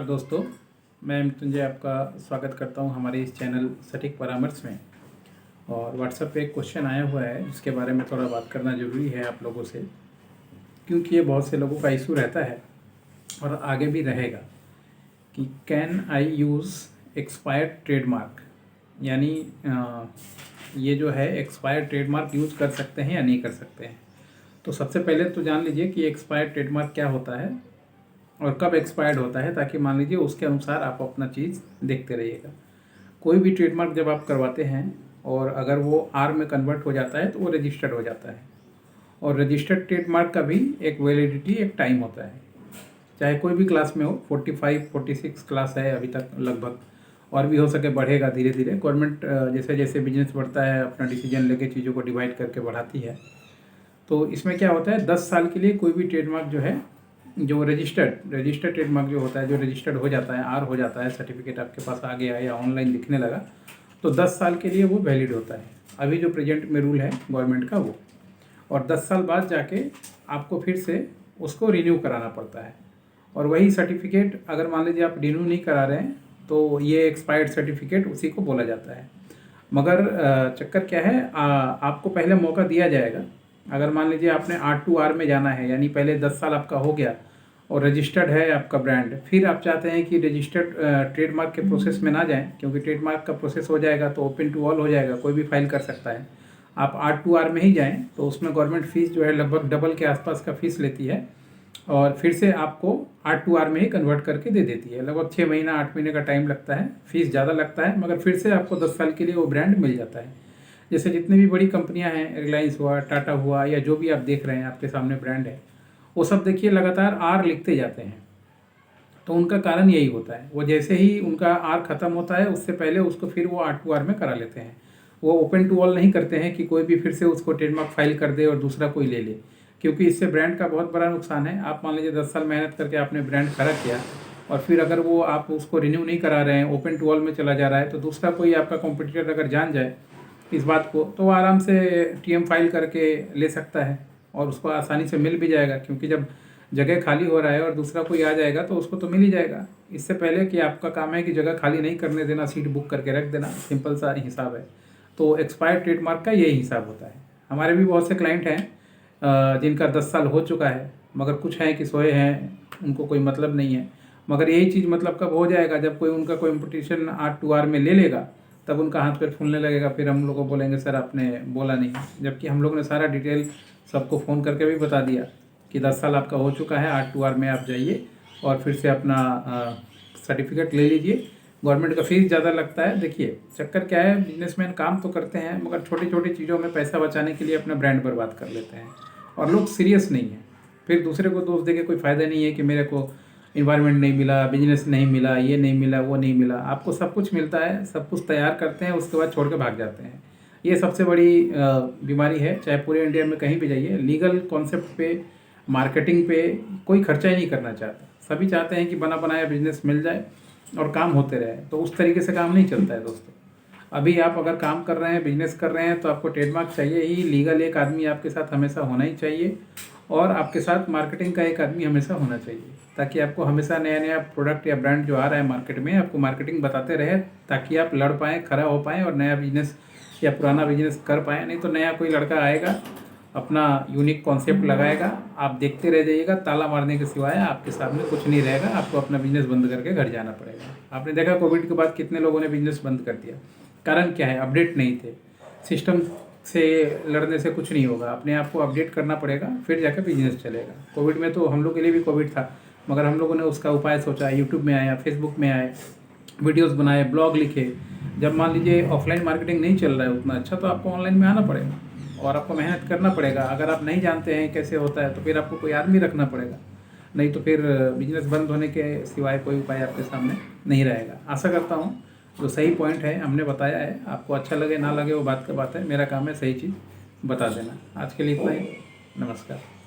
नमस्कार दोस्तों, मैं मृत्युंजय आपका स्वागत करता हूं हमारे इस चैनल सटीक परामर्श में। और व्हाट्सएप पे एक क्वेश्चन आया हुआ है जिसके बारे में थोड़ा बात करना ज़रूरी है आप लोगों से, क्योंकि ये बहुत से लोगों का इशू रहता है और आगे भी रहेगा कि can I use expired trademark, यानी ये जो है एक्सपायर्ड ट्रेडमार्क यूज़ कर सकते हैं या नहीं कर सकते हैं। तो सबसे पहले तो जान लीजिए कि एक्सपायर्ड ट्रेडमार्क क्या होता है और कब एक्सपायर्ड होता है, ताकि मान लीजिए उसके अनुसार आप अपना चीज़ देखते रहिएगा। कोई भी ट्रेडमार्क जब आप करवाते हैं और अगर वो आर में कन्वर्ट हो जाता है तो वो रजिस्टर्ड हो जाता है, और रजिस्टर्ड ट्रेडमार्क का भी एक वैलिडिटी, एक टाइम होता है। चाहे कोई भी क्लास में हो, 45 46 क्लास है अभी तक लगभग, और भी हो सके बढ़ेगा धीरे धीरे। गवर्नमेंट जैसे जैसे बिजनेस बढ़ता है अपना डिसीजन लेके चीज़ों को डिवाइड करके बढ़ाती है। तो इसमें क्या होता है, 10 साल के लिए कोई भी ट्रेडमार्क जो है, जो रजिस्टर्ड ट्रेडमार्क जो होता है, जो रजिस्टर्ड हो जाता है, आर हो जाता है, सर्टिफिकेट आपके पास आ गया या ऑनलाइन दिखने लगा, तो 10 साल के लिए वो वैलिड होता है। अभी जो प्रेजेंट में रूल है गवर्नमेंट का वो, और 10 साल बाद जाके आपको फिर से उसको रिन्यू कराना पड़ता है। और वही सर्टिफिकेट अगर मान लीजिए आप रिन्यू नहीं करा रहे हैं तो ये एक्सपायर्ड सर्टिफिकेट उसी को बोला जाता है। मगर चक्कर क्या है, आपको पहले मौका दिया जाएगा। अगर मान लीजिए आपने R2R में जाना है, यानी पहले 10 साल आपका हो गया और रजिस्टर्ड है आपका ब्रांड, फिर आप चाहते हैं कि रजिस्टर्ड ट्रेडमार्क के प्रोसेस में ना जाएं, क्योंकि ट्रेडमार्क का प्रोसेस हो जाएगा तो ओपन टू ऑल हो जाएगा, कोई भी फाइल कर सकता है। आप R2R में ही जाएं तो उसमें गवर्नमेंट फ़ीस जो है लगभग डबल के आसपास का फ़ीस लेती है, और फिर से आपको R2R में ही कन्वर्ट करके दे देती है। लगभग 6 महीना 8 महीने का टाइम लगता है, फ़ीस ज़्यादा लगता है, मगर फिर से आपको 10 साल के लिए वो ब्रांड मिल जाता है। जैसे जितनी भी बड़ी कंपनियां हैं, रिलायंस हुआ, टाटा हुआ, या जो भी आप देख रहे हैं आपके सामने ब्रांड है, वो सब देखिए लगातार आर लिखते जाते हैं। तो उनका कारण यही होता है, वो जैसे ही उनका आर ख़त्म होता है उससे पहले उसको फिर वो R2R में करा लेते हैं। वो ओपन टू ऑल नहीं करते हैं कि कोई भी फिर से उसको ट्रेडमार्क फाइल कर दे और दूसरा कोई ले ले, क्योंकि इससे ब्रांड का बहुत बड़ा नुकसान है। आप मान लीजिए 10 साल मेहनत करके आपने ब्रांड खड़ा किया और फिर अगर वो आप उसको रिन्यू नहीं करा रहे हैं, ओपन टू ऑल में चला जा रहा है, तो दूसरा कोई आपका कॉम्पिटिटर अगर जान जाए इस बात को, तो वो आराम से TM फाइल करके ले सकता है और उसको आसानी से मिल भी जाएगा, क्योंकि जब जगह खाली हो रहा है और दूसरा कोई आ जाएगा तो उसको तो मिल ही जाएगा। इससे पहले कि आपका काम है कि जगह खाली नहीं करने देना, सीट बुक करके रख देना, सिंपल सा हिसाब है। तो एक्सपायर्ड ट्रेडमार्क का यही हिसाब होता है। हमारे भी बहुत से क्लाइंट हैं जिनका 10 साल हो चुका है, मगर कुछ हैं कि सोए हैं, उनको कोई मतलब नहीं है। मगर यही चीज़ मतलब कब हो जाएगा, जब कोई उनका कॉम्पिटिशन R2R में ले लेगा, तब उनका हाथ पैर फूलने लगेगा। फिर हम लोग को बोलेंगे सर आपने बोला नहीं, जबकि हम लोग ने सारा डिटेल सबको फ़ोन करके भी बता दिया कि 10 साल आपका हो चुका है, R2R में आप जाइए और फिर से अपना सर्टिफिकेट ले लीजिए। गवर्नमेंट का फ़ीस ज़्यादा लगता है। देखिए चक्कर क्या है, बिजनेसमैन काम तो करते हैं मगर छोटी छोटी चीज़ों में पैसा बचाने के लिए अपना ब्रांड बर्बाद कर लेते हैं, और लोग सीरियस नहीं हैं। फिर दूसरे को दोष देके कोई फ़ायदा नहीं है कि मेरे को इन्वायरमेंट नहीं मिला, बिजनेस नहीं मिला, ये नहीं मिला, वो नहीं मिला। आपको सब कुछ मिलता है, सब कुछ तैयार करते हैं, उसके बाद छोड़ के भाग जाते हैं। ये सबसे बड़ी बीमारी है। चाहे पूरे इंडिया में कहीं भी जाइए, लीगल कॉन्सेप्ट पे, मार्केटिंग पे कोई खर्चा ही नहीं करना चाहता। सभी चाहते हैं कि बना बनाया बिजनेस मिल जाए और काम होते रहे। तो उस तरीके से काम नहीं चलता है दोस्तों। अभी आप अगर काम कर रहे हैं, बिजनेस कर रहे हैं, तो आपको ट्रेडमार्क चाहिए ही, लीगल एक आदमी आपके साथ हमेशा होना ही चाहिए, और आपके साथ मार्केटिंग का एक आदमी हमेशा होना चाहिए, ताकि आपको हमेशा नया नया प्रोडक्ट या ब्रांड जो आ रहा है मार्केट में, आपको मार्केटिंग बताते रहे, ताकि आप लड़ पाएँ, खड़ा हो पाएँ और नया बिजनेस या पुराना बिजनेस कर पाएँ। नहीं तो नया कोई लड़का आएगा, अपना यूनिक कॉन्सेप्ट लगाएगा, आप देखते रह जाइएगा, ताला मारने के सिवाय आपके सामने कुछ नहीं रहेगा। आपको अपना बिजनेस बंद करके घर जाना पड़ेगा। आपने देखा कोविड के बाद कितने लोगों ने बिजनेस बंद कर दिया। कारण क्या है, अपडेट नहीं थे। सिस्टम से लड़ने से कुछ नहीं होगा, अपने आप को अपडेट करना पड़ेगा, फिर जाकर बिजनेस चलेगा। कोविड में तो हम लोग के लिए भी कोविड था, मगर हम लोगों ने उसका उपाय सोचा, यूट्यूब में आया, फेसबुक में आए, वीडियोस बनाए, ब्लॉग लिखे। जब मान लीजिए ऑफलाइन मार्केटिंग नहीं चल रहा है उतना अच्छा, तो आपको ऑनलाइन में आना पड़ेगा और आपको मेहनत करना पड़ेगा। अगर आप नहीं जानते हैं कैसे होता है तो फिर आपको कोई आदमी रखना पड़ेगा, नहीं तो फिर बिजनेस बंद होने के सिवाय कोई उपाय आपके सामने नहीं रहेगा। आशा करता हूँ जो सही पॉइंट है हमने बताया है, आपको अच्छा लगे ना लगे वो बात का बात है, मेरा काम है सही चीज़ बता देना। आज के लिए इतना ही, नमस्कार।